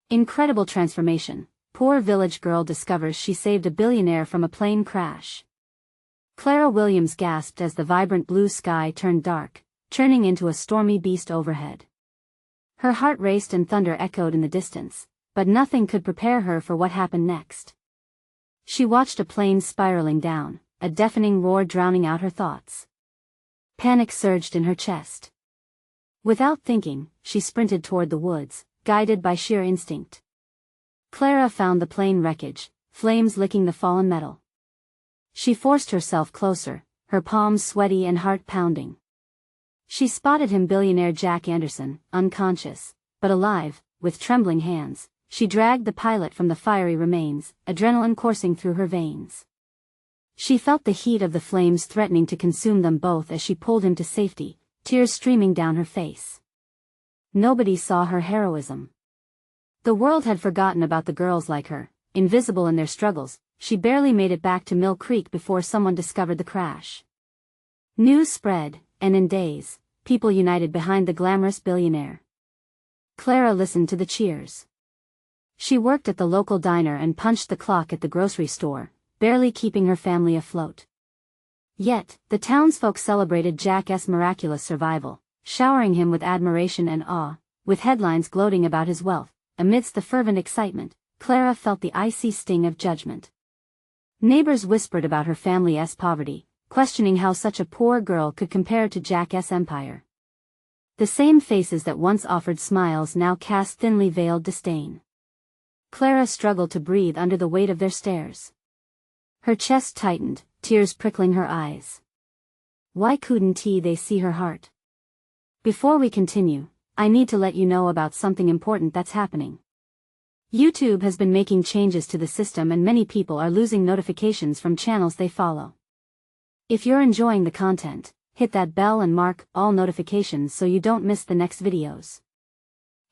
Incredible transformation. Poor village girl discovers she saved a billionaire from a plane crash. Clara Williams gasped as the vibrant blue sky turned dark, turning into a stormy beast overhead. Her heart raced and thunder echoed in the distance, but nothing could prepare her for what happened next. She watched a plane spiraling down, a deafening roar drowning out her thoughts. Panic surged in her chest. Without thinking, she sprinted toward the woods, guided by sheer instinct. Clara found the plane wreckage, flames licking the fallen metal. She forced herself closer, her palms sweaty and heart pounding. She spotted him, billionaire Jack Anderson, unconscious, but alive. With trembling hands, she dragged the pilot from the fiery remains, adrenaline coursing through her veins. She felt the heat of the flames threatening to consume them both as she pulled him to safety, tears streaming down her face. Nobody saw her heroism. The world had forgotten about the girls like her, invisible in their struggles. She barely made it back to Mill Creek before someone discovered the crash. News spread, and in days, people united behind the glamorous billionaire. Clara listened to the cheers. She worked at the local diner and punched the clock at the grocery store, barely keeping her family afloat. Yet, the townsfolk celebrated Jack's miraculous survival, showering him with admiration and awe, with headlines gloating about his wealth. Amidst the fervent excitement, Clara felt the icy sting of judgment. Neighbors whispered about her family's poverty, questioning how such a poor girl could compare to Jack's empire. The same faces that once offered smiles now cast thinly veiled disdain. Clara struggled to breathe under the weight of their stares. Her chest tightened, tears prickling her eyes. Why couldn't they see her heart? Before we continue, I need to let you know about something important that's happening. YouTube has been making changes to the system and many people are losing notifications from channels they follow. If you're enjoying the content, hit that bell and mark all notifications so you don't miss the next videos.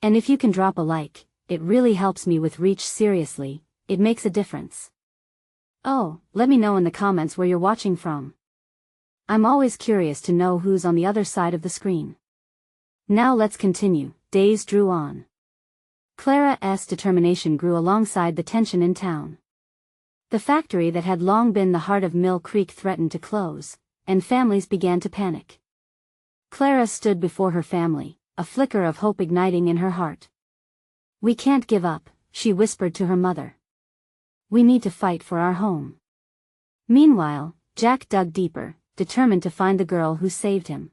And if you can drop a like, it really helps me with reach. Seriously, it makes a difference. Oh, let me know in the comments where you're watching from. I'm always curious to know who's on the other side of the screen. Now let's continue. Days drew on. Clara's determination grew alongside the tension in town. The factory that had long been the heart of Mill Creek threatened to close, and families began to panic. Clara stood before her family, a flicker of hope igniting in her heart. We can't give up, she whispered to her mother. We need to fight for our home. Meanwhile, Jack dug deeper, determined to find the girl who saved him.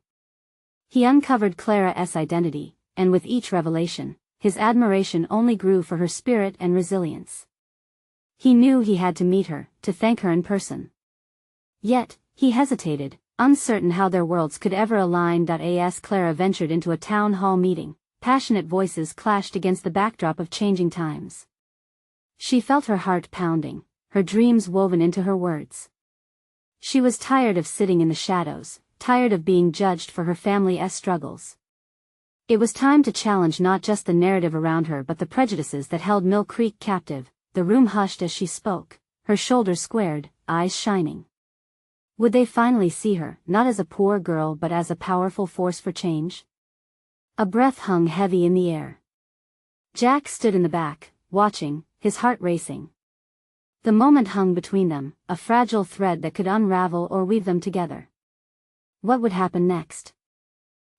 He uncovered Clara's identity, and with each revelation, his admiration only grew for her spirit and resilience. He knew he had to meet her, to thank her in person. Yet, he hesitated, uncertain how their worlds could ever align. As Clara ventured into a town hall meeting, passionate voices clashed against the backdrop of changing times. She felt her heart pounding, her dreams woven into her words. She was tired of sitting in the shadows, tired of being judged for her family's struggles. It was time to challenge not just the narrative around her but the prejudices that held Mill Creek captive. The room hushed as she spoke, her shoulders squared, eyes shining. Would they finally see her, not as a poor girl but as a powerful force for change? A breath hung heavy in the air. Jack stood in the back, watching, his heart racing. The moment hung between them, a fragile thread that could unravel or weave them together. What would happen next?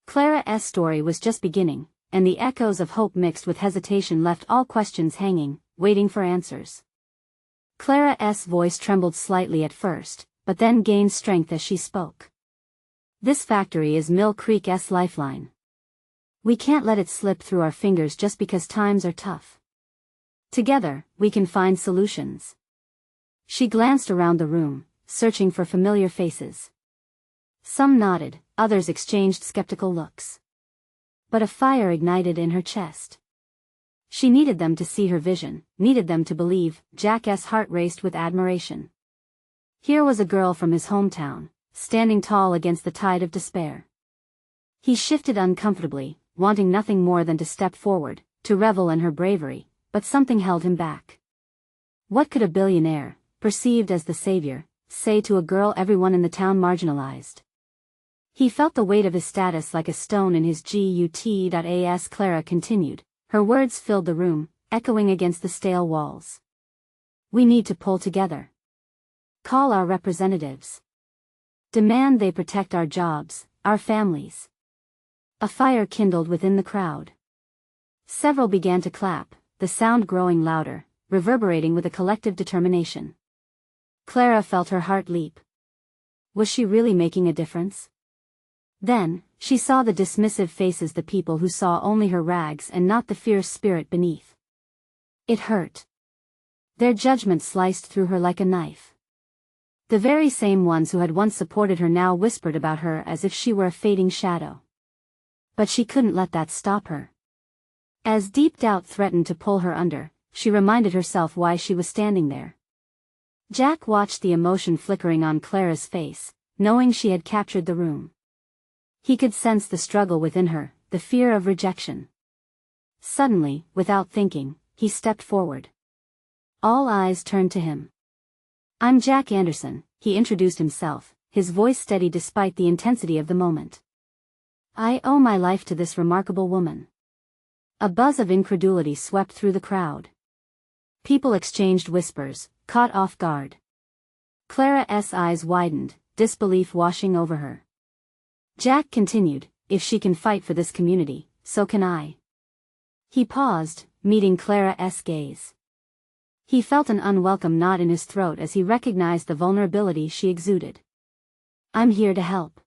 Clara's story was just beginning, and the echoes of hope mixed with hesitation left all questions hanging, waiting for answers. Clara's voice trembled slightly at first, but then gained strength as she spoke. This factory is Mill Creek's lifeline. We can't let it slip through our fingers just because times are tough. Together, we can find solutions. She glanced around the room, searching for familiar faces. Some nodded, others exchanged skeptical looks. But a fire ignited in her chest. She needed them to see her vision, needed them to believe. Jack's heart raced with admiration. Here was a girl from his hometown, standing tall against the tide of despair. He shifted uncomfortably, wanting nothing more than to step forward, to revel in her bravery, but something held him back. What could a billionaire, perceived as the savior, say to a girl everyone in the town marginalized? He felt the weight of his status like a stone in his gut. As Clara continued, her words filled the room, echoing against the stale walls. We need to pull together. Call our representatives. Demand they protect our jobs, our families. A fire kindled within the crowd. Several began to clap, the sound growing louder, reverberating with a collective determination. Clara felt her heart leap. Was she really making a difference? Then, she saw the dismissive faces, the people who saw only her rags and not the fierce spirit beneath. It hurt. Their judgment sliced through her like a knife. The very same ones who had once supported her now whispered about her as if she were a fading shadow. But she couldn't let that stop her. As deep doubt threatened to pull her under, she reminded herself why she was standing there. Jack watched the emotion flickering on Clara's face, knowing she had captured the room. He could sense the struggle within her, the fear of rejection. Suddenly, without thinking, he stepped forward. All eyes turned to him. "I'm Jack Anderson," he introduced himself, his voice steady despite the intensity of the moment. "I owe my life to this remarkable woman." A buzz of incredulity swept through the crowd. People exchanged whispers, caught off guard. Clara's eyes widened, disbelief washing over her. Jack continued, "If she can fight for this community, so can I." He paused, meeting Clara's gaze. He felt an unwelcome knot in his throat as he recognized the vulnerability she exuded. "I'm here to help.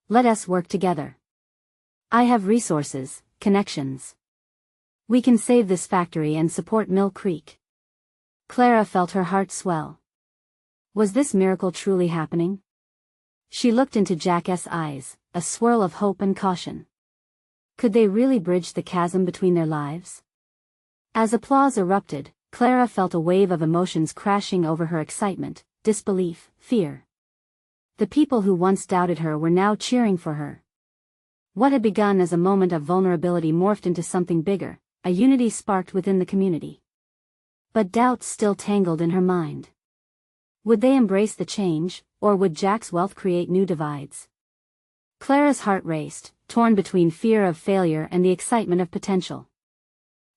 Let us work together. I have resources, connections. We can save this factory and support Mill Creek." Clara felt her heart swell. Was this miracle truly happening? She looked into Jack's eyes, a swirl of hope and caution. Could they really bridge the chasm between their lives? As applause erupted, Clara felt a wave of emotions crashing over her: excitement, disbelief, fear. The people who once doubted her were now cheering for her. What had begun as a moment of vulnerability morphed into something bigger, a unity sparked within the community. But doubts still tangled in her mind. Would they embrace the change, or would Jack's wealth create new divides? Clara's heart raced, torn between fear of failure and the excitement of potential.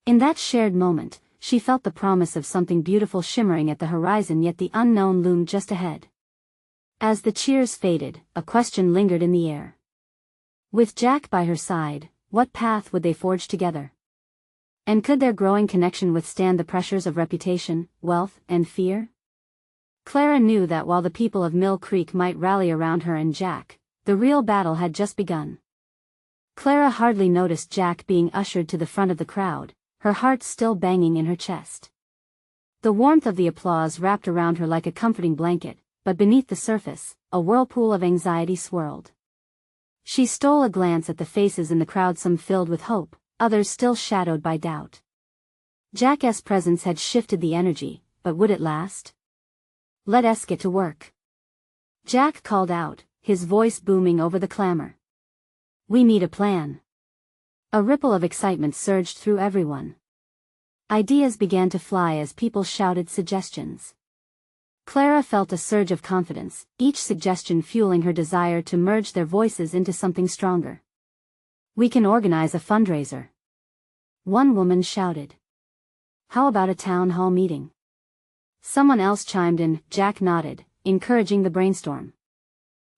In that shared moment, she felt the promise of something beautiful shimmering at the horizon, yet the unknown loomed just ahead. As the cheers faded, a question lingered in the air. With Jack by her side, what path would they forge together? And could their growing connection withstand the pressures of reputation, wealth, and fear? Clara knew that while the people of Mill Creek might rally around her and Jack, the real battle had just begun. Clara hardly noticed Jack being ushered to the front of the crowd, her heart still banging in her chest. The warmth of the applause wrapped around her like a comforting blanket, but beneath the surface, a whirlpool of anxiety swirled. She stole a glance at the faces in the crowd, some filled with hope, others still shadowed by doubt. Jack's presence had shifted the energy, but would it last? "Let us get to work," Jack called out, his voice booming over the clamor. "We need a plan." A ripple of excitement surged through everyone. Ideas began to fly as people shouted suggestions. Clara felt a surge of confidence, each suggestion fueling her desire to merge their voices into something stronger. "We can organize a fundraiser," one woman shouted. "How about a town hall meeting?" Someone else chimed in. Jack nodded, encouraging the brainstorm.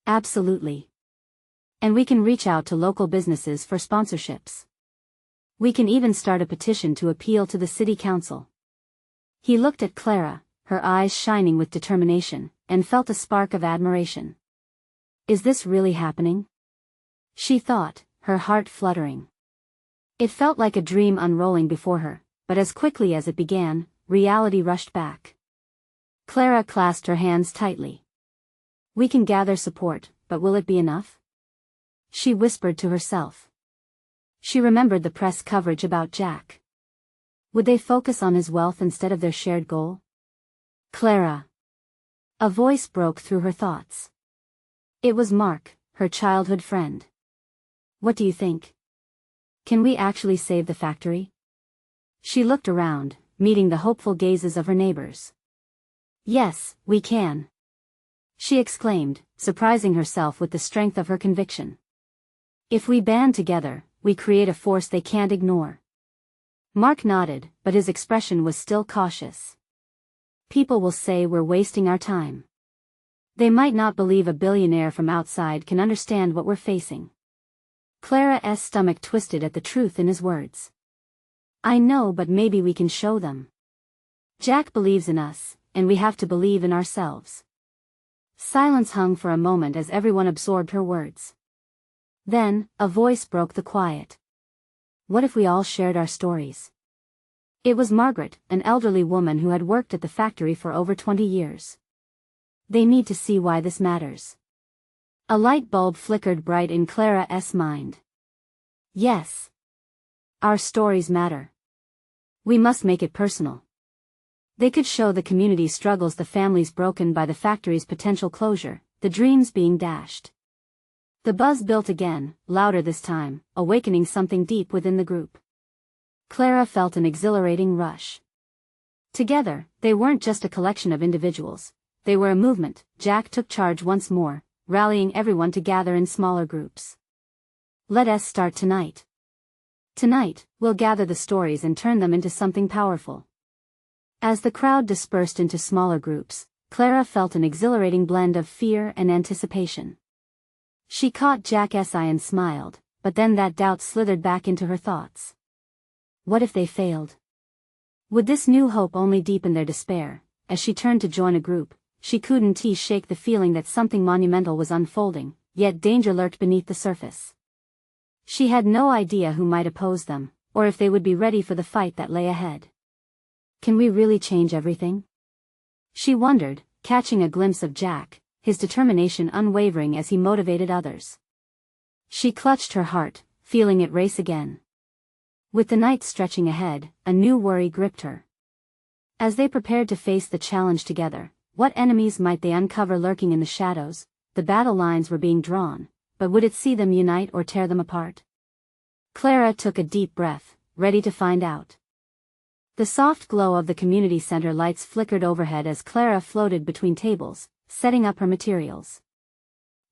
"Absolutely. And we can reach out to local businesses for sponsorships. We can even start a petition to appeal to the city council." He looked at Clara, her eyes shining with determination, and felt a spark of admiration. Is this really happening? She thought, her heart fluttering. It felt like a dream unrolling before her, but as quickly as it began, reality rushed back. Clara clasped her hands tightly. "We can gather support, but will it be enough?" She whispered to herself. She remembered the press coverage about Jack. Would they focus on his wealth instead of their shared goal? "Clara." A voice broke through her thoughts. It was Mark, her childhood friend. "What do you think? Can we actually save the factory?" She looked around, meeting the hopeful gazes of her neighbors. "Yes, we can," she exclaimed, surprising herself with the strength of her conviction. "If we band together, we create a force they can't ignore." Mark nodded, but his expression was still cautious. People will say we're wasting our time. They might not believe a billionaire from outside can understand what we're facing. Clara's stomach twisted at the truth in his words. I know, but maybe we can show them. Jack believes in us, and we have to believe in ourselves. Silence hung for a moment as everyone absorbed her words. Then, a voice broke the quiet. What if we all shared our stories? It was Margaret, an elderly woman who had worked at the factory for over 20 years. They need to see why this matters. A light bulb flickered bright in Clara's mind. Yes. Our stories matter. We must make it personal. They could show the community's struggles, the families broken by the factory's potential closure, the dreams being dashed. The buzz built again, louder this time, awakening something deep within the group. Clara felt an exhilarating rush. Together, they weren't just a collection of individuals, they were a movement. Jack took charge once more, rallying everyone to gather in smaller groups. Let us start tonight. Tonight, we'll gather the stories and turn them into something powerful. As the crowd dispersed into smaller groups, Clara felt an exhilarating blend of fear and anticipation. She caught Jack's eye and smiled, but then that doubt slithered back into her thoughts. What if they failed? Would this new hope only deepen their despair? As she turned to join a group, she couldn't shake the feeling that something monumental was unfolding, yet danger lurked beneath the surface. She had no idea who might oppose them, or if they would be ready for the fight that lay ahead. Can we really change everything? She wondered, catching a glimpse of Jack, his determination unwavering as he motivated others. She clutched her heart, feeling it race again. With the night stretching ahead, a new worry gripped her. As they prepared to face the challenge together, what enemies might they uncover lurking in the shadows? The battle lines were being drawn, but would it see them unite or tear them apart? Clara took a deep breath, ready to find out. The soft glow of the community center lights flickered overhead as Clara floated between tables, setting up her materials.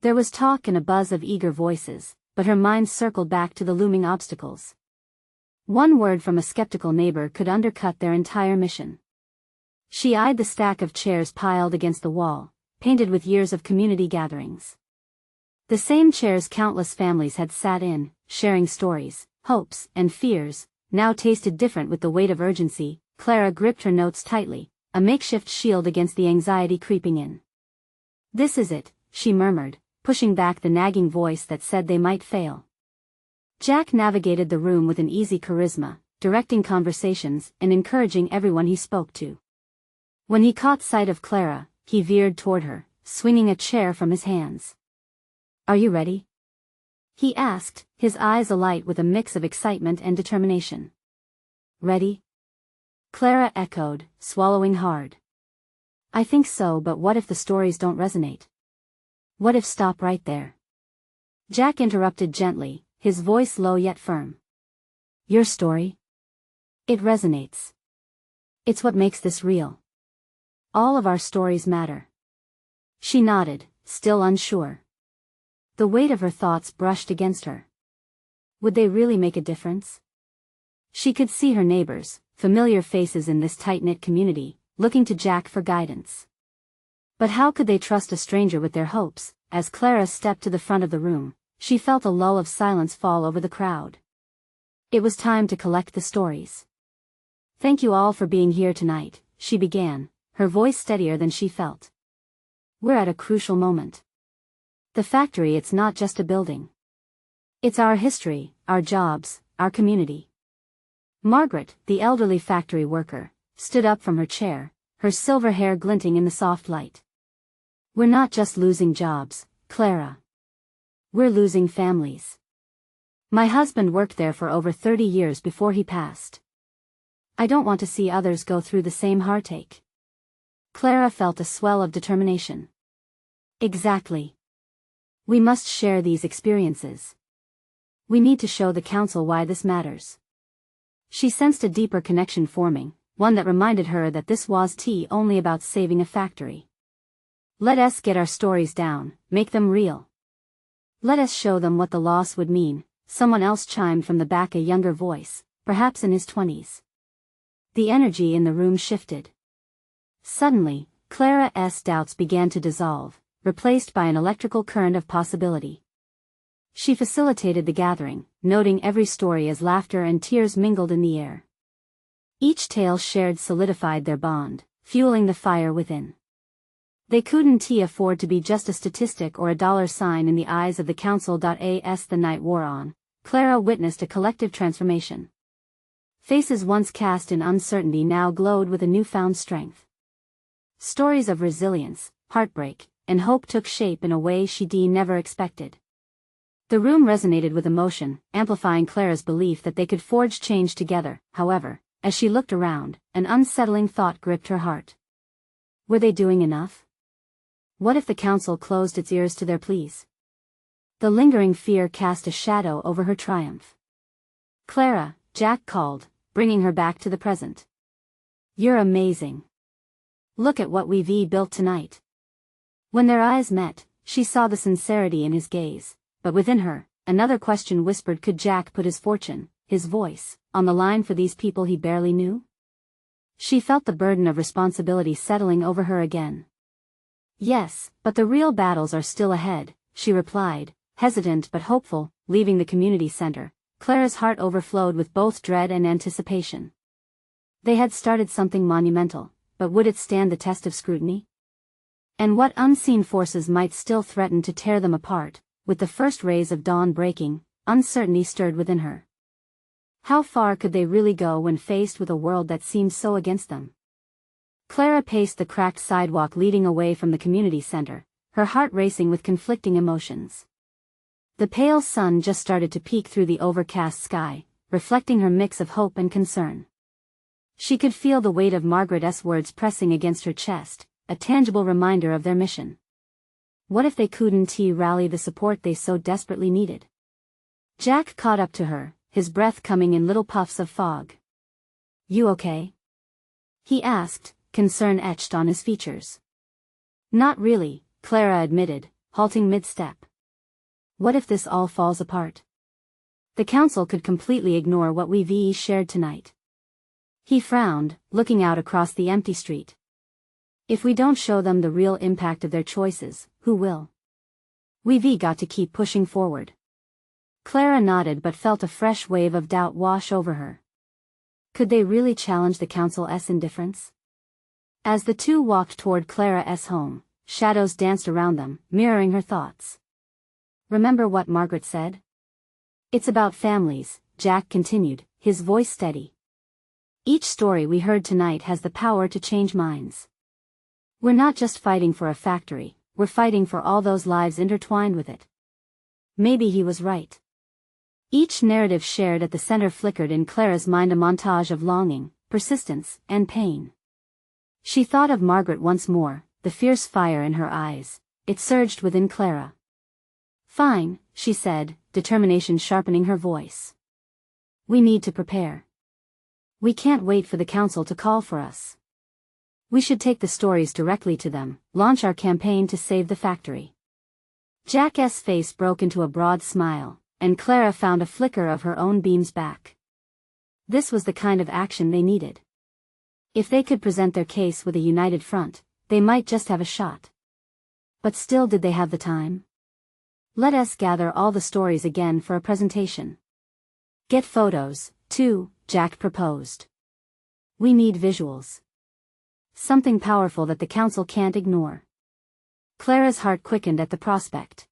There was talk and a buzz of eager voices, but her mind circled back to the looming obstacles. One word from a skeptical neighbor could undercut their entire mission. She eyed the stack of chairs piled against the wall, painted with years of community gatherings. The same chairs countless families had sat in, sharing stories, hopes, and fears, now tasted different with the weight of urgency. Clara gripped her notes tightly, a makeshift shield against the anxiety creeping in. This is it, she murmured, pushing back the nagging voice that said they might fail. Jack navigated the room with an easy charisma, directing conversations and encouraging everyone he spoke to. When he caught sight of Clara, he veered toward her, swinging a chair from his hands. Are you ready? He asked, his eyes alight with a mix of excitement and determination. Ready? Clara echoed, swallowing hard. I think so, but what if the stories don't resonate? What if stop right there? Jack interrupted gently, his voice low yet firm. Your story? It resonates. It's what makes this real. All of our stories matter. She nodded, still unsure. The weight of her thoughts brushed against her. Would they really make a difference? She could see her neighbors, familiar faces in this tight-knit community, looking to Jack for guidance. But how could they trust a stranger with their hopes? As Clara stepped to the front of the room, she felt a lull of silence fall over the crowd. It was time to collect the stories. Thank you all for being here tonight, she began, her voice steadier than she felt. We're at a crucial moment. The factory, it's not just a building. It's our history, our jobs, our community. Margaret, the elderly factory worker, stood up from her chair, her silver hair glinting in the soft light. We're not just losing jobs, Clara. We're losing families. My husband worked there for over 30 years before he passed. I don't want to see others go through the same heartache. Clara felt a swell of determination. Exactly. We must share these experiences. We need to show the council why this matters. She sensed a deeper connection forming, one that reminded her that this wasn't only about saving a factory. Let us get our stories down, make them real. Let us show them what the loss would mean. Someone else chimed from the back, a younger voice. perhaps in his 20s. The energy in the room shifted. Suddenly, Clara's doubts began to dissolve, replaced by an electrical current of possibility. She facilitated the gathering, noting every story as laughter and tears mingled in the air. Each tale shared solidified their bond, fueling the fire within. They couldn't afford to be just a statistic or a dollar sign in the eyes of the council. As the night wore on, Clara witnessed a collective transformation. Faces once cast in uncertainty now glowed with a newfound strength. Stories of resilience, heartbreak, and hope took shape in a way she never expected. The room resonated with emotion, amplifying Clara's belief that they could forge change together. However, as she looked around, an unsettling thought gripped her heart. Were they doing enough? What if the council closed its ears to their pleas? The lingering fear cast a shadow over her triumph. "Clara," Jack called, bringing her back to the present. "You're amazing. Look at what we've built tonight." When their eyes met, she saw the sincerity in his gaze, but within her, another question whispered: could Jack put his fortune, his voice, on the line for these people he barely knew? She felt the burden of responsibility settling over her again. "Yes, but the real battles are still ahead," she replied, hesitant but hopeful. Leaving the community center, Clara's heart overflowed with both dread and anticipation. They had started something monumental, but would it stand the test of scrutiny? And what unseen forces might still threaten to tear them apart? With the first rays of dawn breaking, uncertainty stirred within her. How far could they really go when faced with a world that seemed so against them? Clara paced the cracked sidewalk leading away from the community center, her heart racing with conflicting emotions. The pale sun just started to peek through the overcast sky, reflecting her mix of hope and concern. She could feel the weight of Margaret's words pressing against her chest, a tangible reminder of their mission. What if they couldn't rally the support they so desperately needed? Jack caught up to her, his breath coming in little puffs of fog. "You okay?" he asked, concern etched on his features. "Not really," Clara admitted, halting mid-step. "What if this all falls apart? The council could completely ignore what we've shared tonight." He frowned, looking out across the empty street. "If we don't show them the real impact of their choices, who will? We've got to keep pushing forward." Clara nodded but felt a fresh wave of doubt wash over her. Could they really challenge the council's indifference? As the two walked toward Clara's home, shadows danced around them, mirroring her thoughts. "Remember what Margaret said? It's about families," Jack continued, his voice steady. "Each story we heard tonight has the power to change minds. We're not just fighting for a factory, we're fighting for all those lives intertwined with it." Maybe he was right. Each narrative shared at the center flickered in Clara's mind a montage of longing, persistence, and pain. She thought of Margaret once more, the fierce fire in her eyes. It surged within Clara. "Fine," she said, determination sharpening her voice. "We need to prepare. We can't wait for the council to call for us. We should take the stories directly to them, launch our campaign to save the factory." Jack's face broke into a broad smile, and Clara found a flicker of her own beams back. This was the kind of action they needed. If they could present their case with a united front, they might just have a shot. But still, did they have the time? "Let us gather all the stories again for a presentation. Get photos, too," Jack proposed. "We need visuals. Something powerful that the council can't ignore." Clara's heart quickened at the prospect.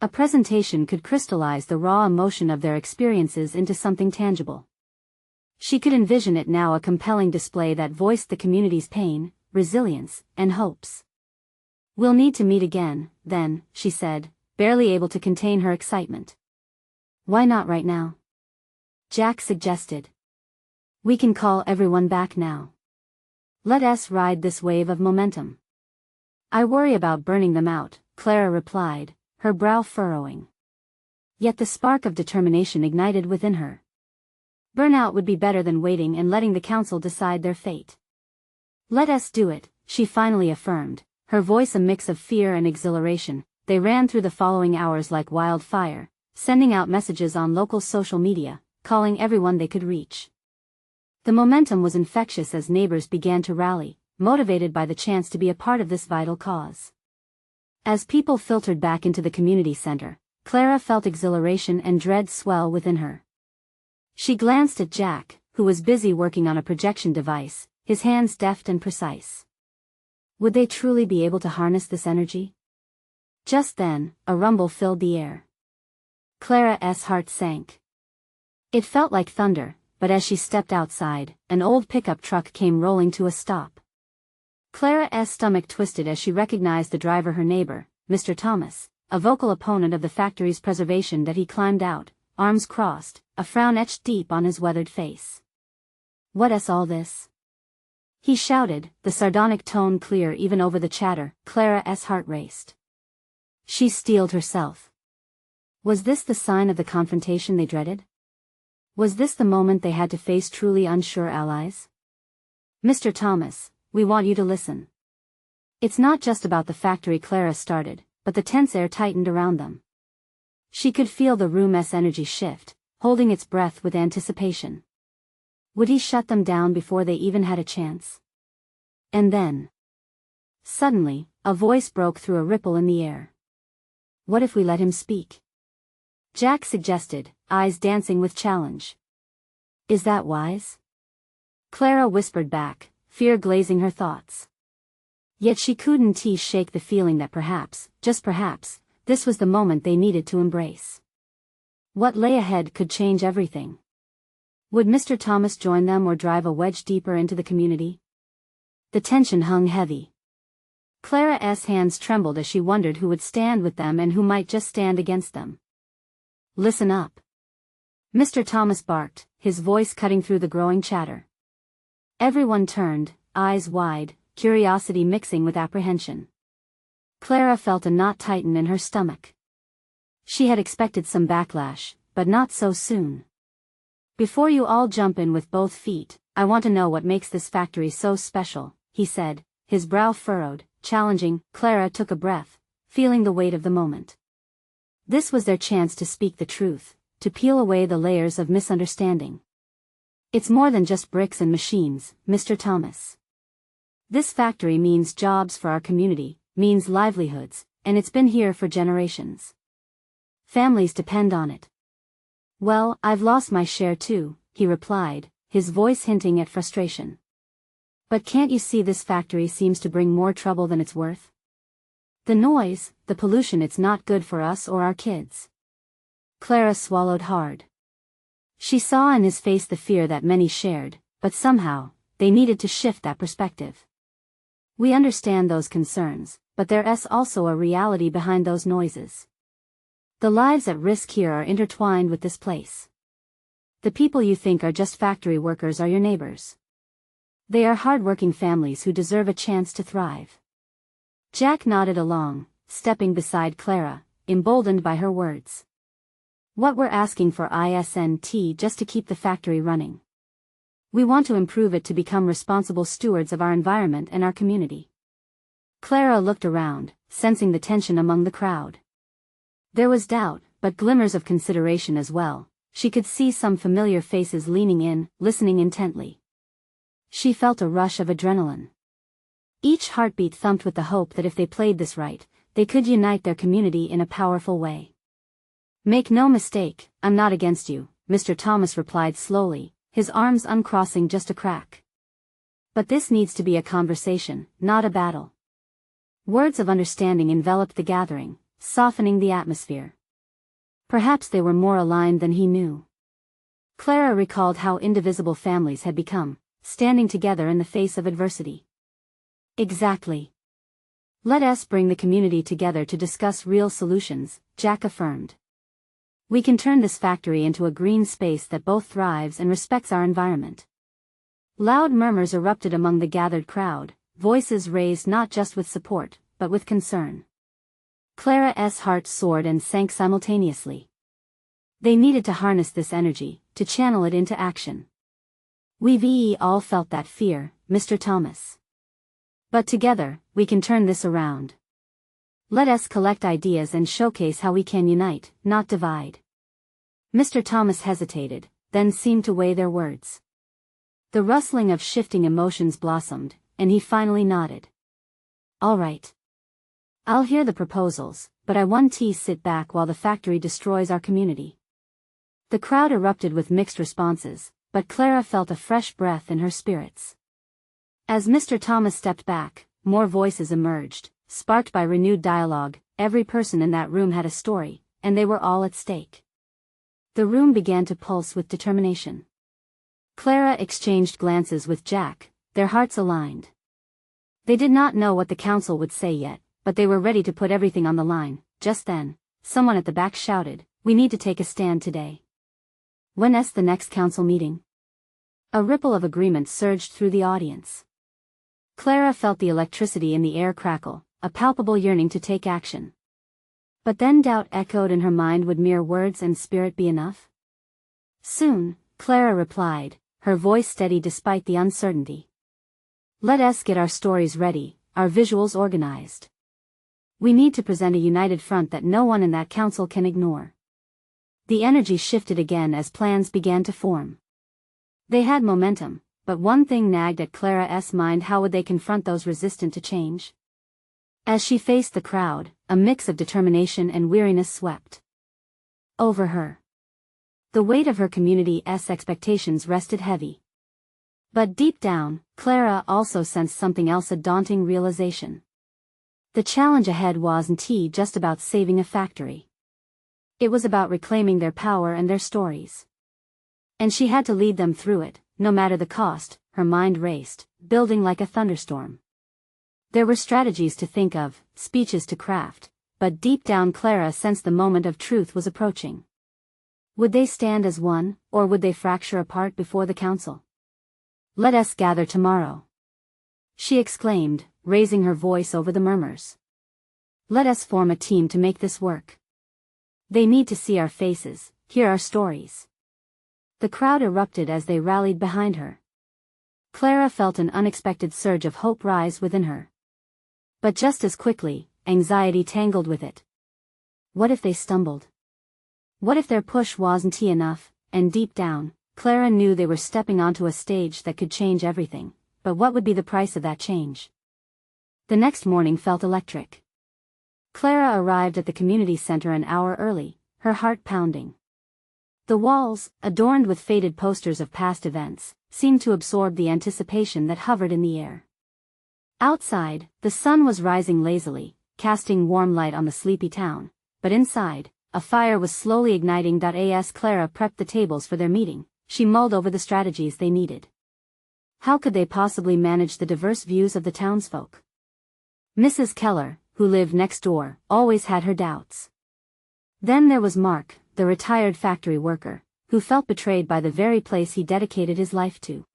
A presentation could crystallize the raw emotion of their experiences into something tangible. She could envision it now, a compelling display that voiced the community's pain, resilience, and hopes. "We'll need to meet again, then," she said, barely able to contain her excitement. "Why not right now?" Jack suggested. "We can call everyone back now. Let us ride this wave of momentum." "I worry about burning them out," Clara replied, her brow furrowing. Yet the spark of determination ignited within her. Burnout would be better than waiting and letting the council decide their fate. "Let us do it," she finally affirmed, her voice a mix of fear and exhilaration. They ran through the following hours like wildfire, sending out messages on local social media, calling everyone they could reach. The momentum was infectious as neighbors began to rally, motivated by the chance to be a part of this vital cause. As people filtered back into the community center, Clara felt exhilaration and dread swell within her. She glanced at Jack, who was busy working on a projection device, his hands deft and precise. Would they truly be able to harness this energy? Just then, a rumble filled the air. Clara's heart sank. It felt like thunder, but as she stepped outside, an old pickup truck came rolling to a stop. Clara's stomach twisted as she recognized the driver, her neighbor, Mr. Thomas, a vocal opponent of the factory's preservation. That he climbed out, arms crossed, a frown etched deep on his weathered face. "What's all this?" he shouted, the sardonic tone clear even over the chatter. Clara's heart raced. She steeled herself. Was this the sign of the confrontation they dreaded? Was this the moment they had to face truly unsure allies? "Mr. Thomas, we want you to listen. It's not just about the factory," Clara started, but the tense air tightened around them. She could feel the room's energy shift, holding its breath with anticipation. Would he shut them down before they even had a chance? And then, suddenly, a voice broke through a ripple in the air. "What if we let him speak?" Jack suggested, eyes dancing with challenge. "Is that wise?" Clara whispered back, fear glazing her thoughts. Yet she couldn't shake the feeling that perhaps, just perhaps, this was the moment they needed to embrace. What lay ahead could change everything. Would Mr. Thomas join them or drive a wedge deeper into the community? The tension hung heavy. Clara's hands trembled as she wondered who would stand with them and who might just stand against them. "Listen up," Mr. Thomas barked, his voice cutting through the growing chatter. Everyone turned, eyes wide, curiosity mixing with apprehension. Clara felt a knot tighten in her stomach. She had expected some backlash, but not so soon. "Before you all jump in with both feet, I want to know what makes this factory so special," he said, his brow furrowed, challenging. Clara took a breath, feeling the weight of the moment. This was their chance to speak the truth, to peel away the layers of misunderstanding. "It's more than just bricks and machines, Mr. Thomas. This factory means jobs for our community, means livelihoods, and it's been here for generations. Families depend on it." "Well, I've lost my share too," he replied, his voice hinting at frustration. "But can't you see this factory seems to bring more trouble than it's worth? The noise, the pollution, it's not good for us or our kids." Clara swallowed hard. She saw in his face the fear that many shared, but somehow, they needed to shift that perspective. "We understand those concerns, but there's also a reality behind those noises. The lives at risk here are intertwined with this place. The people you think are just factory workers are your neighbors. They are hard-working families who deserve a chance to thrive." Jack nodded along, stepping beside Clara, emboldened by her words. "What we're asking for isn't just to keep the factory running. We want to improve it to become responsible stewards of our environment and our community." Clara looked around, sensing the tension among the crowd. There was doubt, but glimmers of consideration as well. She could see some familiar faces leaning in, listening intently. She felt a rush of adrenaline. Each heartbeat thumped with the hope that if they played this right, they could unite their community in a powerful way. "Make no mistake, I'm not against you," Mr. Thomas replied slowly, his arms uncrossing just a crack. "But this needs to be a conversation, not a battle." Words of understanding enveloped the gathering, softening the atmosphere. Perhaps they were more aligned than he knew. Clara recalled how indivisible families had become, standing together in the face of adversity. "Exactly. Let us bring the community together to discuss real solutions," Jack affirmed. "We can turn this factory into a green space that both thrives and respects our environment." Loud murmurs erupted among the gathered crowd, voices raised not just with support, but with concern. Clara's heart soared and sank simultaneously. They needed to harness this energy, to channel it into action. "We've all felt that fear, Mr. Thomas. But together, we can turn this around. Let us collect ideas and showcase how we can unite, not divide." Mr. Thomas hesitated, then seemed to weigh their words. The rustling of shifting emotions blossomed, and he finally nodded. All right. I'll hear the proposals, but I want to sit back while the factory destroys our community. The crowd erupted with mixed responses, but Clara felt a fresh breath in her spirits. As Mr. Thomas stepped back, more voices emerged, sparked by renewed dialogue. Every person in that room had a story, and they were all at stake. The room began to pulse with determination. Clara exchanged glances with Jack, their hearts aligned. They did not know what the council would say yet, but they were ready to put everything on the line. Just then, someone at the back shouted, "We need to take a stand today." When's the next council meeting? A ripple of agreement surged through the audience. Clara felt the electricity in the air crackle, a palpable yearning to take action. But then doubt echoed in her mind. Would mere words and spirit be enough? Soon, Clara replied, her voice steady despite the uncertainty. Let us get our stories ready, our visuals organized. We need to present a united front that no one in that council can ignore. The energy shifted again as plans began to form. They had momentum, but one thing nagged at Clara's mind: how would they confront those resistant to change? As she faced the crowd, a mix of determination and weariness swept over her. The weight of her community's expectations rested heavy. But deep down, Clara also sensed something else, a daunting realization. The challenge ahead wasn't just about saving a factory. It was about reclaiming their power and their stories. And she had to lead them through it, no matter the cost. Her mind raced, building like a thunderstorm. There were strategies to think of, speeches to craft, but deep down Clara sensed the moment of truth was approaching. Would they stand as one, or would they fracture apart before the council? Let us gather tomorrow, she exclaimed, raising her voice over the murmurs. Let us form a team to make this work. They need to see our faces, hear our stories. The crowd erupted as they rallied behind her. Clara felt an unexpected surge of hope rise within her. But just as quickly, anxiety tangled with it. What if they stumbled? What if their push wasn't enough? And deep down, Clara knew they were stepping onto a stage that could change everything. But what would be the price of that change? The next morning felt electric. Clara arrived at the community center an hour early, her heart pounding. The walls, adorned with faded posters of past events, seemed to absorb the anticipation that hovered in the air. Outside, the sun was rising lazily, casting warm light on the sleepy town, but inside, a fire was slowly igniting. As Clara prepped the tables for their meeting, she mulled over the strategies they needed. How could they possibly manage the diverse views of the townsfolk? Mrs. Keller, who lived next door, always had her doubts. Then there was Mark, the retired factory worker, who felt betrayed by the very place he dedicated his life to.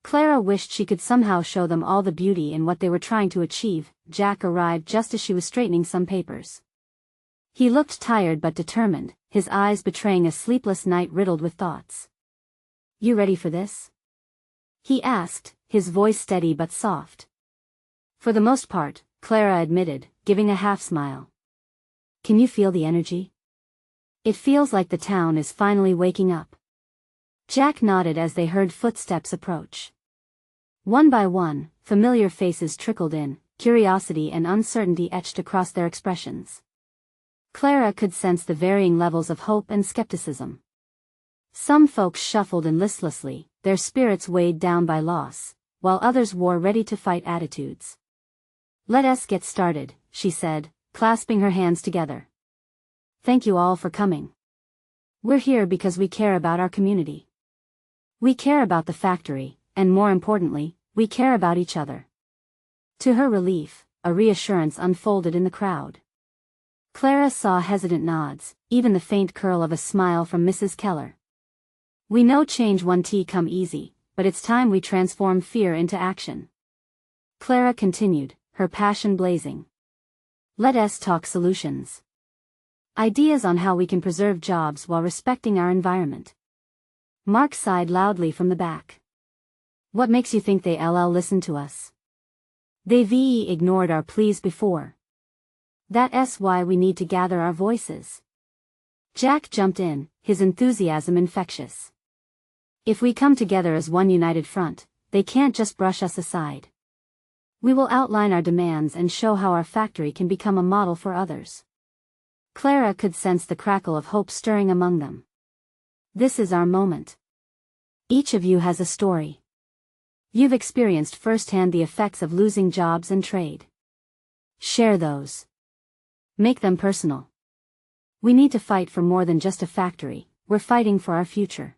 Clara wished she could somehow show them all the beauty in what they were trying to achieve. Jack arrived just as she was straightening some papers. He looked tired but determined, his eyes betraying a sleepless night riddled with thoughts. You ready for this? He asked, his voice steady but soft. For the most part, Clara admitted, giving a half smile. Can you feel the energy? It feels like the town is finally waking up. Jack nodded as they heard footsteps approach. One by one, familiar faces trickled in, curiosity and uncertainty etched across their expressions. Clara could sense the varying levels of hope and skepticism. Some folks shuffled in listlessly, their spirits weighed down by loss, while others wore ready-to-fight attitudes. Let us get started, she said, clasping her hands together. Thank you all for coming. We're here because we care about our community. We care about the factory, and more importantly, we care about each other. To her relief, a reassurance unfolded in the crowd. Clara saw hesitant nods, even the faint curl of a smile from Mrs. Keller. We know change won't come easy, but it's time we transform fear into action. Clara continued, her passion blazing. Let us talk solutions. Ideas on how we can preserve jobs while respecting our environment. Mark sighed loudly from the back. What makes you think they'll listen to us? They've ignored our pleas before. That's why we need to gather our voices. Jack jumped in, his enthusiasm infectious. If we come together as one united front, they can't just brush us aside. We will outline our demands and show how our factory can become a model for others. Clara could sense the crackle of hope stirring among them. This is our moment. Each of you has a story. You've experienced firsthand the effects of losing jobs and trade. Share those. Make them personal. We need to fight for more than just a factory, we're fighting for our future.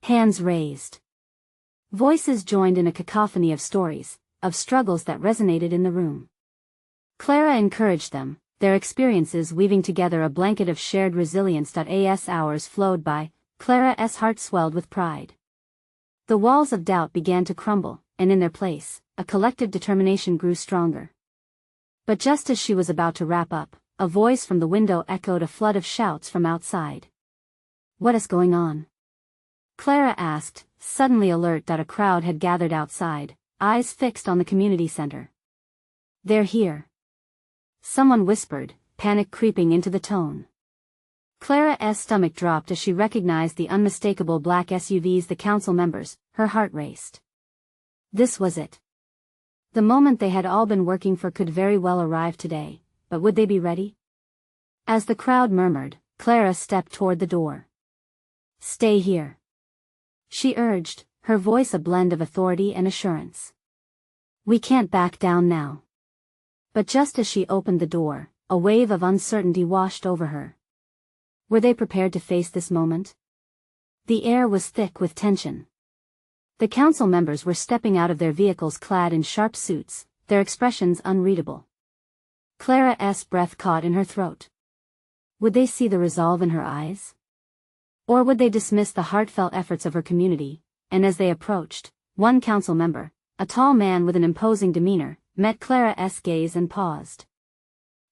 Hands raised. Voices joined in a cacophony of stories, of struggles that resonated in the room. Clara encouraged them, their experiences weaving together a blanket of shared resilience. As hours flowed by, Clara's heart swelled with pride. The walls of doubt began to crumble, and in their place, a collective determination grew stronger. But just as she was about to wrap up, a voice from the window echoed a flood of shouts from outside. "What is going on?" Clara asked, suddenly alert that a crowd had gathered outside, eyes fixed on the community center. "They're here," someone whispered, panic creeping into the tone. Clara's stomach dropped as she recognized the unmistakable black SUVs, the council members. Her heart raced. This was it. The moment they had all been working for could very well arrive today, but would they be ready? As the crowd murmured, Clara stepped toward the door. "Stay here," she urged, her voice a blend of authority and assurance. "We can't back down now." But just as she opened the door, a wave of uncertainty washed over her. Were they prepared to face this moment? The air was thick with tension. The council members were stepping out of their vehicles clad in sharp suits, their expressions unreadable. Clara's breath caught in her throat. Would they see the resolve in her eyes? Or would they dismiss the heartfelt efforts of her community? And as they approached, one council member, a tall man with an imposing demeanor, met Clara's gaze and paused.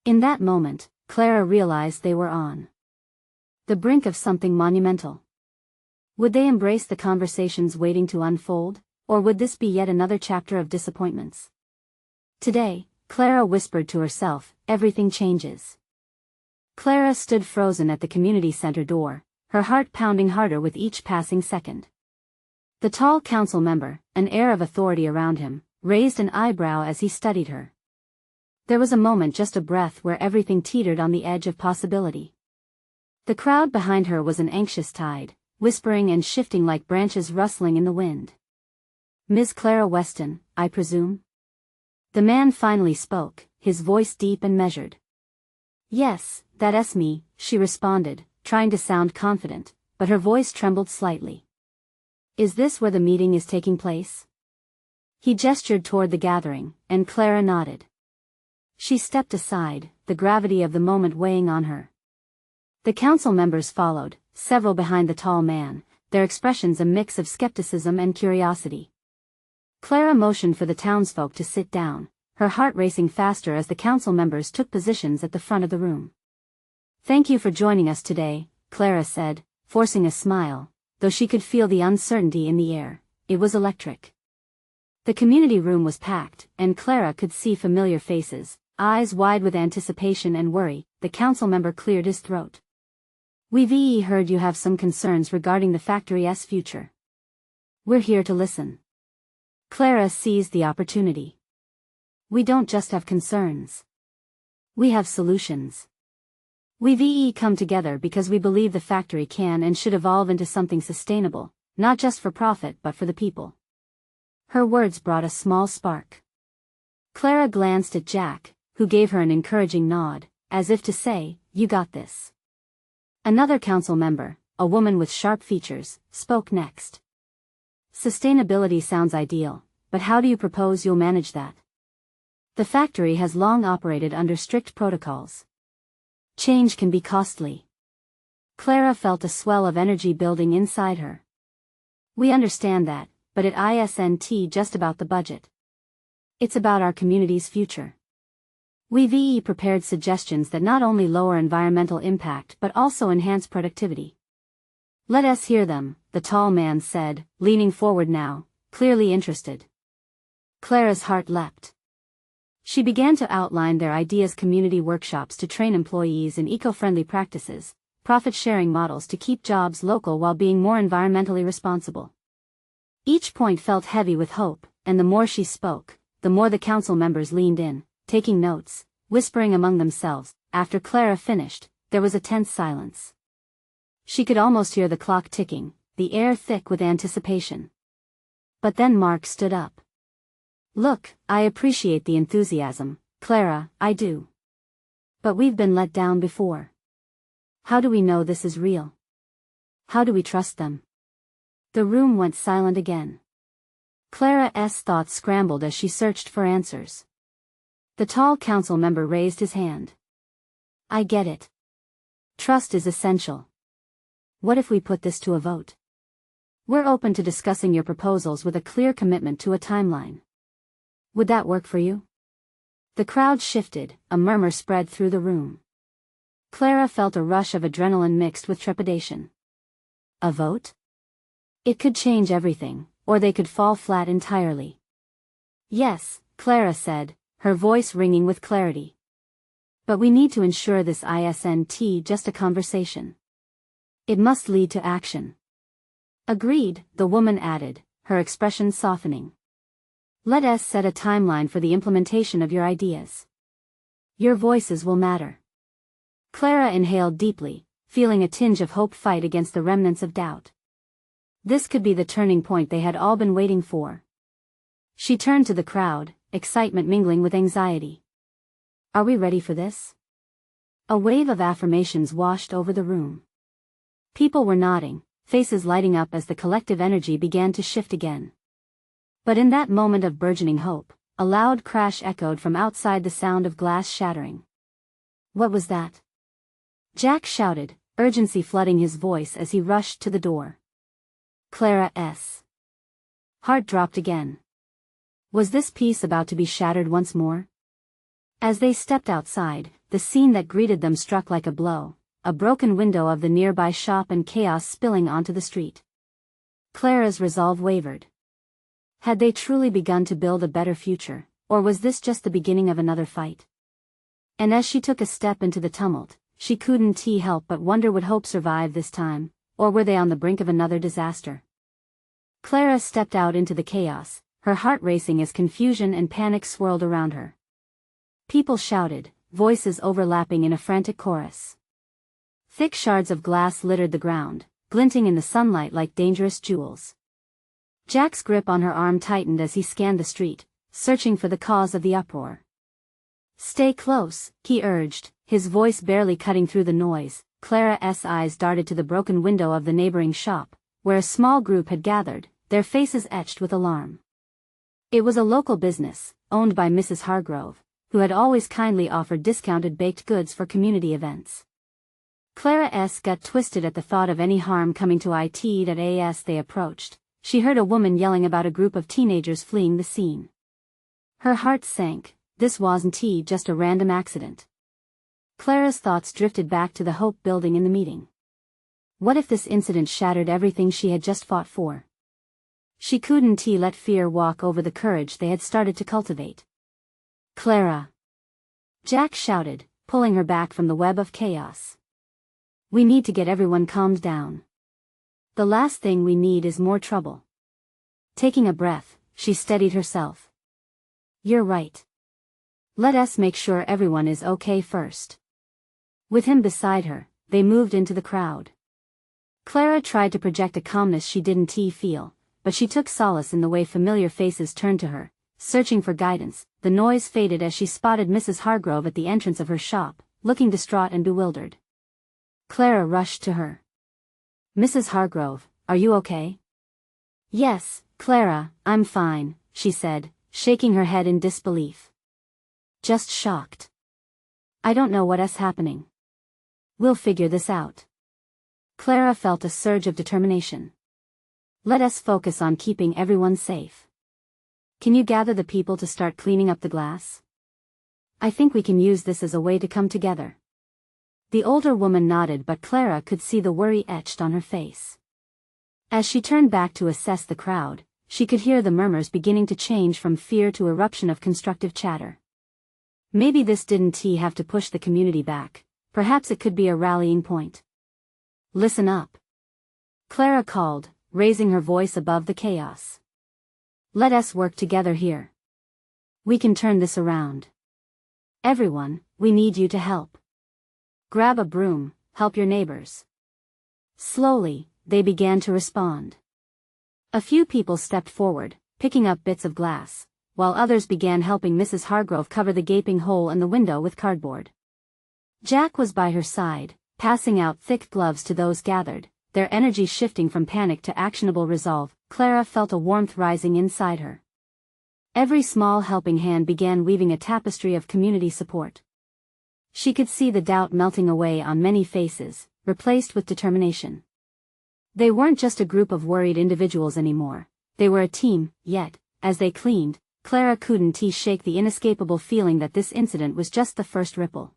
In that moment, Clara realized they were on the brink of something monumental. Would they embrace the conversations waiting to unfold, or would this be yet another chapter of disappointments? Today, Clara whispered to herself, everything changes. Clara stood frozen at the community center door, her heart pounding harder with each passing second. The tall council member, an air of authority around him, raised an eyebrow as he studied her. There was a moment, just a breath, where everything teetered on the edge of possibility. The crowd behind her was an anxious tide, whispering and shifting like branches rustling in the wind. "Ms. Clara Weston, I presume?" The man finally spoke, his voice deep and measured. "Yes, that's me," she responded, trying to sound confident, but her voice trembled slightly. "Is this where the meeting is taking place?" He gestured toward the gathering, and Clara nodded. She stepped aside, the gravity of the moment weighing on her. The council members followed, several behind the tall man, their expressions a mix of skepticism and curiosity. Clara motioned for the townsfolk to sit down, her heart racing faster as the council members took positions at the front of the room. "Thank you for joining us today," Clara said, forcing a smile, though she could feel the uncertainty in the air. It was electric. The community room was packed, and Clara could see familiar faces, eyes wide with anticipation and worry. The council member cleared his throat. "We've heard you have some concerns regarding the factory's future. We're here to listen." Clara seized the opportunity. "We don't just have concerns. We have solutions. We've come together because we believe the factory can and should evolve into something sustainable, not just for profit but for the people." Her words brought a small spark. Clara glanced at Jack, who gave her an encouraging nod, as if to say, "You got this." Another council member, a woman with sharp features, spoke next. "Sustainability sounds ideal, but how do you propose you'll manage that? The factory has long operated under strict protocols. Change can be costly." Clara felt a swell of energy building inside her. "We understand that, but it isn't just about the budget. It's about our community's future. We've prepared suggestions that not only lower environmental impact but also enhance productivity." "Let us hear them," the tall man said, leaning forward now, clearly interested. Clara's heart leapt. She began to outline their ideas: community workshops to train employees in eco-friendly practices, profit-sharing models to keep jobs local while being more environmentally responsible. Each point felt heavy with hope, and the more she spoke, the more the council members leaned in, taking notes, whispering among themselves. After Clara finished, there was a tense silence. She could almost hear the clock ticking, the air thick with anticipation. But then Mark stood up. "Look, I appreciate the enthusiasm, Clara, I do. But we've been let down before. How do we know this is real? How do we trust them?" The room went silent again. Clara's thoughts scrambled as she searched for answers. The tall council member raised his hand. "I get it. Trust is essential. What if we put this to a vote? We're open to discussing your proposals with a clear commitment to a timeline. Would that work for you?" The crowd shifted, a murmur spread through the room. Clara felt a rush of adrenaline mixed with trepidation. A vote? It could change everything, or they could fall flat entirely. "Yes," Clara said, her voice ringing with clarity. "But we need to ensure this isn't just a conversation. It must lead to action." "Agreed," the woman added, her expression softening. "Let us set a timeline for the implementation of your ideas. Your voices will matter." Clara inhaled deeply, feeling a tinge of hope fight against the remnants of doubt. This could be the turning point they had all been waiting for. She turned to the crowd, excitement mingling with anxiety. "Are we ready for this?" A wave of affirmations washed over the room. People were nodding, faces lighting up as the collective energy began to shift again. But in that moment of burgeoning hope, a loud crash echoed from outside, the sound of glass shattering. "What was that?" Jack shouted, urgency flooding his voice as he rushed to the door. Clara's heart dropped again. Was this piece about to be shattered once more? As they stepped outside, the scene that greeted them struck like a blow, a broken window of the nearby shop and chaos spilling onto the street. Clara's resolve wavered. Had they truly begun to build a better future, or was this just the beginning of another fight? And as she took a step into the tumult, she couldn't help but wonder, would hope survive this time, or were they on the brink of another disaster? Clara stepped out into the chaos, her heart racing as confusion and panic swirled around her. People shouted, voices overlapping in a frantic chorus. Thick shards of glass littered the ground, glinting in the sunlight like dangerous jewels. Jack's grip on her arm tightened as he scanned the street, searching for the cause of the uproar. "Stay close," he urged, his voice barely cutting through the noise. Clara's eyes darted to the broken window of the neighboring shop, where a small group had gathered, their faces etched with alarm. It was a local business, owned by Mrs. Hargrove, who had always kindly offered discounted baked goods for community events. Clara's gut twisted at the thought of any harm coming to it. As they approached, she heard a woman yelling about a group of teenagers fleeing the scene. Her heart sank. This wasn't just a random accident. Clara's thoughts drifted back to the hope building in the meeting. What if this incident shattered everything she had just fought for? She couldn't let fear walk over the courage they had started to cultivate. "Clara!" Jack shouted, pulling her back from the web of chaos. "We need to get everyone calmed down. The last thing we need is more trouble." Taking a breath, she steadied herself. "You're right. Let us make sure everyone is okay first." With him beside her, they moved into the crowd. Clara tried to project a calmness she didn't feel, but she took solace in the way familiar faces turned to her, searching for guidance. The noise faded as she spotted Mrs. Hargrove at the entrance of her shop, looking distraught and bewildered. Clara rushed to her. "Mrs. Hargrove, are you okay?" "Yes, Clara, I'm fine," she said, shaking her head in disbelief. "Just shocked. I don't know what's happening. We'll figure this out." Clara felt a surge of determination. "Let us focus on keeping everyone safe. Can you gather the people to start cleaning up the glass? I think we can use this as a way to come together." The older woman nodded, but Clara could see the worry etched on her face. As she turned back to assess the crowd, she could hear the murmurs beginning to change from fear to eruption of constructive chatter. Maybe this didn't have to push the community back, perhaps it could be a rallying point. listen up. Clara called, raising her voice above the chaos. Let us work together here. We can turn this around. Everyone, we need you to help. Grab a broom, help your neighbors. Slowly, they began to respond. A few people stepped forward, picking up bits of glass, while others began helping Mrs. Hargrove cover the gaping hole in the window with cardboard. Jack was by her side, passing out thick gloves to those gathered, their energy shifting from panic to actionable resolve. Clara felt a warmth rising inside her. Every small helping hand began weaving a tapestry of community support. She could see the doubt melting away on many faces, replaced with determination. They weren't just a group of worried individuals anymore, they were a team. Yet, as they cleaned, Clara couldn't shake the inescapable feeling that this incident was just the first ripple.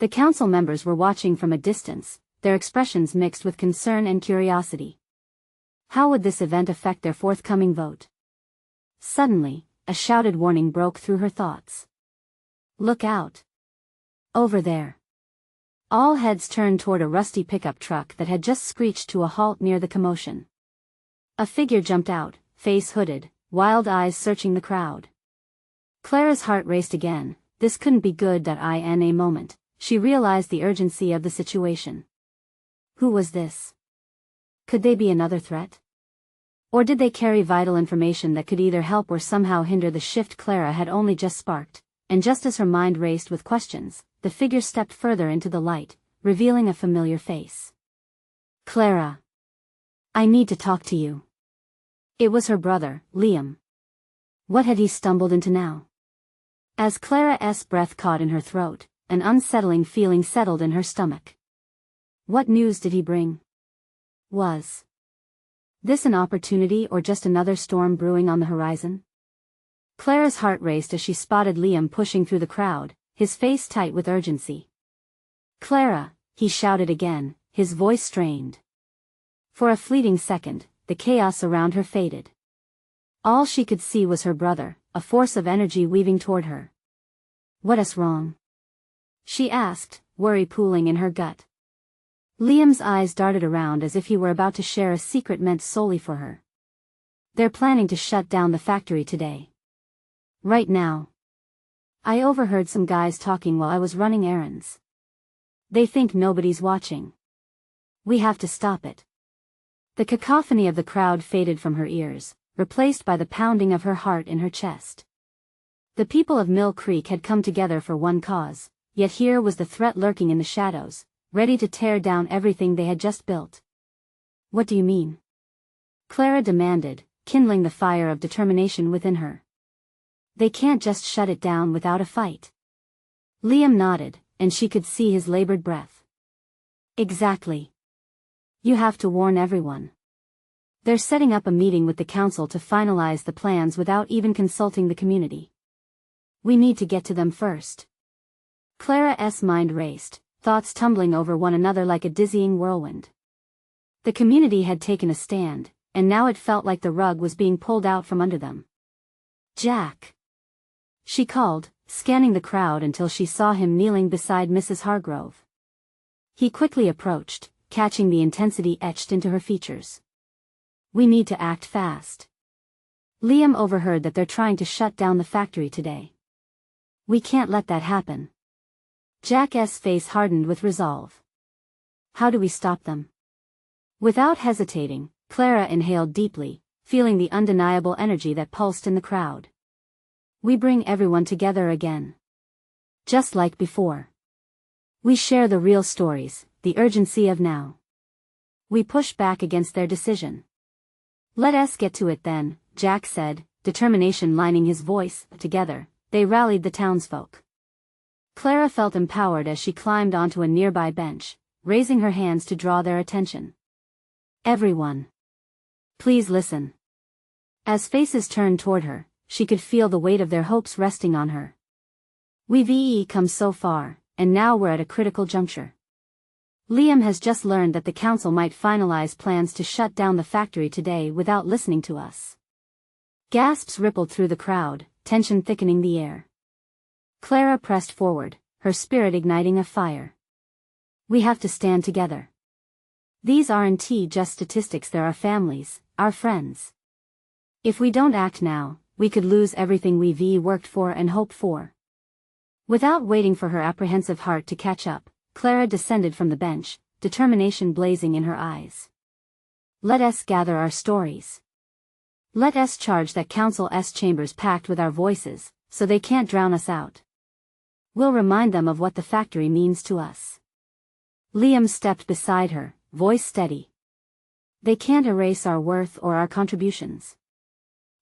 The council members were watching from a distance, their expressions mixed with concern and curiosity. How would this event affect their forthcoming vote? Suddenly, a shouted warning broke through her thoughts. Look out! Over there! All heads turned toward a rusty pickup truck that had just screeched to a halt near the commotion. A figure jumped out, face hooded, wild eyes searching the crowd. Clara's heart raced again. This couldn't be good. In a moment, she realized the urgency of the situation. Who was this? Could they be another threat? Or did they carry vital information that could either help or somehow hinder the shift Clara had only just sparked? And just as her mind raced with questions, the figure stepped further into the light, revealing a familiar face. Clara! I need to talk to you. It was her brother, Liam. What had he stumbled into now? As Clara's breath caught in her throat, an unsettling feeling settled in her stomach. What news did he bring? Was this an opportunity or just another storm brewing on the horizon? Clara's heart raced as she spotted Liam pushing through the crowd, his face tight with urgency. Clara, he shouted again, his voice strained. For a fleeting second, the chaos around her faded. All she could see was her brother, a force of energy weaving toward her. What's wrong? She asked, worry pooling in her gut. Liam's eyes darted around as if he were about to share a secret meant solely for her. They're planning to shut down the factory today. Right now. I overheard some guys talking while I was running errands. They think nobody's watching. We have to stop it. The cacophony of the crowd faded from her ears, replaced by the pounding of her heart in her chest. The people of Mill Creek had come together for one cause, yet here was the threat lurking in the shadows, ready to tear down everything they had just built. What do you mean? Clara demanded, kindling the fire of determination within her. They can't just shut it down without a fight. Liam nodded, and she could see his labored breath. Exactly. You have to warn everyone. They're setting up a meeting with the council to finalize the plans without even consulting the community. We need to get to them first. Clara's mind raced, thoughts tumbling over one another like a dizzying whirlwind. The community had taken a stand, and now it felt like the rug was being pulled out from under them. Jack! She called, scanning the crowd until she saw him kneeling beside Mrs. Hargrove. He quickly approached, catching the intensity etched into her features. We need to act fast. Liam overheard that they're trying to shut down the factory today. We can't let that happen. Jack's face hardened with resolve. How do we stop them? Without hesitating, Clara inhaled deeply, feeling the undeniable energy that pulsed in the crowd. We bring everyone together again. Just like before. We share the real stories, the urgency of now. We push back against their decision. Let us get to it then, Jack said, determination lining his voice. Together, they rallied the townsfolk. Clara felt empowered as she climbed onto a nearby bench, raising her hands to draw their attention. Everyone. Please listen. As faces turned toward her, she could feel the weight of their hopes resting on her. We've come so far, and now we're at a critical juncture. Liam has just learned that the council might finalize plans to shut down the factory today without listening to us. Gasps rippled through the crowd, tension thickening the air. Clara pressed forward, her spirit igniting a fire. We have to stand together. These aren't just statistics, they're our families, our friends. If we don't act now, we could lose everything we've worked for and hoped for. Without waiting for her apprehensive heart to catch up, Clara descended from the bench, determination blazing in her eyes. Let us gather our stories. Let us charge that council's chambers packed with our voices, so they can't drown us out. We'll remind them of what the factory means to us. Liam stepped beside her, voice steady. They can't erase our worth or our contributions.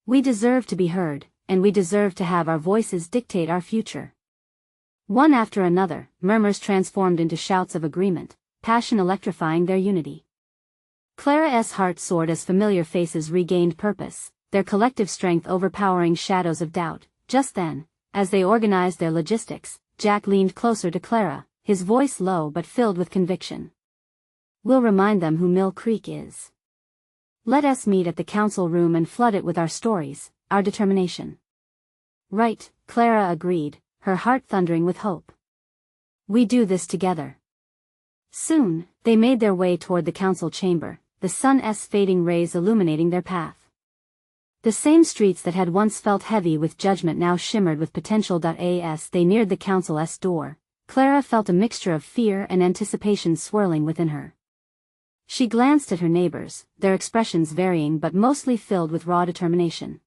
We deserve to be heard, and we deserve to have our voices dictate our future. One after another, murmurs transformed into shouts of agreement, passion electrifying their unity. Clara's heart soared as familiar faces regained purpose, their collective strength overpowering shadows of doubt. Just then, as they organized their logistics, Jack leaned closer to Clara, his voice low but filled with conviction. We'll remind them who Mill Creek is. Let us meet at the council room and flood it with our stories, our determination. Right, Clara agreed, her heart thundering with hope. We do this together. Soon, they made their way toward the council chamber, the sun's fading rays illuminating their path. The same streets that had once felt heavy with judgment now shimmered with potential. As they neared the council's door, Clara felt a mixture of fear and anticipation swirling within her. She glanced at her neighbors, their expressions varying but mostly filled with raw determination.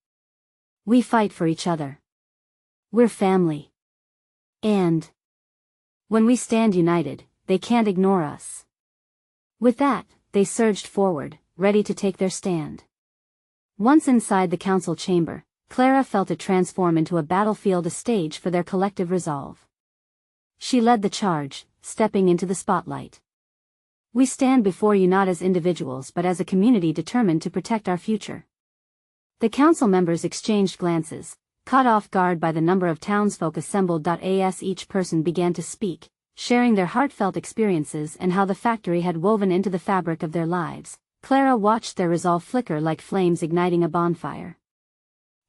We fight for each other. We're family. And when we stand united, they can't ignore us. With that, they surged forward, ready to take their stand. Once inside the council chamber, Clara felt it transform into a battlefield, a stage for their collective resolve. She led the charge, stepping into the spotlight. We stand before you not as individuals but as a community determined to protect our future. The council members exchanged glances, caught off guard by the number of townsfolk assembled. As each person began to speak, sharing their heartfelt experiences and how the factory had woven into the fabric of their lives, Clara watched their resolve flicker like flames igniting a bonfire.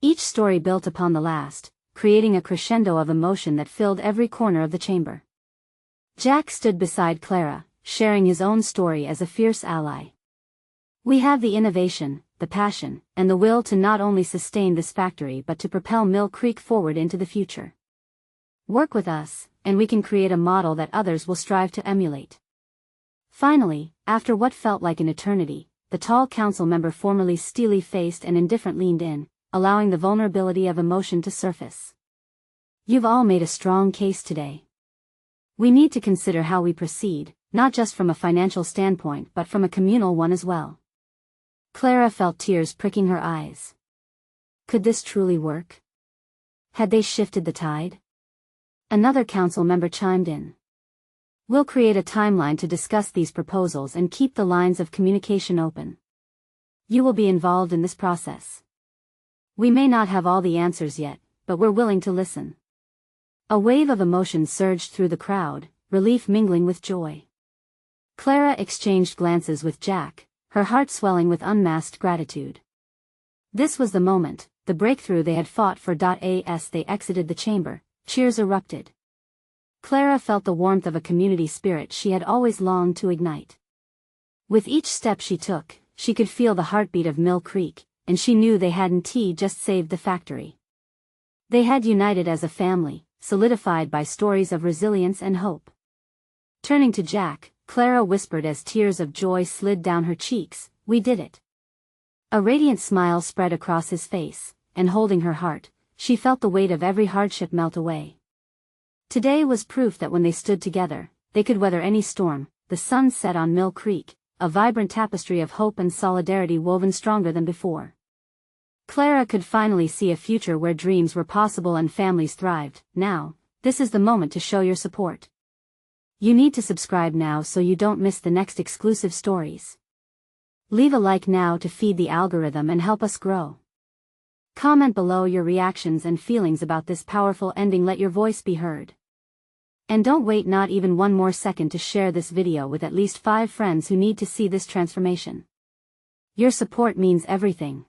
Each story built upon the last, creating a crescendo of emotion that filled every corner of the chamber. Jack stood beside Clara, sharing his own story as a fierce ally. We have the innovation, the passion, and the will to not only sustain this factory but to propel Mill Creek forward into the future. Work with us, and we can create a model that others will strive to emulate. Finally, after what felt like an eternity, the tall council member, formerly steely-faced and indifferent, leaned in, allowing the vulnerability of emotion to surface. You've all made a strong case today. We need to consider how we proceed, not just from a financial standpoint but from a communal one as well. Clara felt tears pricking her eyes. Could this truly work? Had they shifted the tide? Another council member chimed in. We'll create a timeline to discuss these proposals and keep the lines of communication open. You will be involved in this process. We may not have all the answers yet, but we're willing to listen. A wave of emotion surged through the crowd, relief mingling with joy. Clara exchanged glances with Jack, her heart swelling with unmasked gratitude. This was the moment, the breakthrough they had fought for. As they exited the chamber, cheers erupted. Clara felt the warmth of a community spirit she had always longed to ignite. With each step she took, she could feel the heartbeat of Mill Creek, and she knew they hadn't just saved the factory. They had united as a family, solidified by stories of resilience and hope. Turning to Jack, Clara whispered as tears of joy slid down her cheeks, "We did it." A radiant smile spread across his face, and holding her heart, she felt the weight of every hardship melt away. Today was proof that when they stood together, they could weather any storm. The sun set on Mill Creek, a vibrant tapestry of hope and solidarity woven stronger than before. Clara could finally see a future where dreams were possible and families thrived. Now, this is the moment to show your support. You need to subscribe now so you don't miss the next exclusive stories. Leave a like now to feed the algorithm and help us grow. Comment below your reactions and feelings about this powerful ending. Let your voice be heard. And don't wait not even one more second to share this video with at least 5 friends who need to see this transformation. Your support means everything.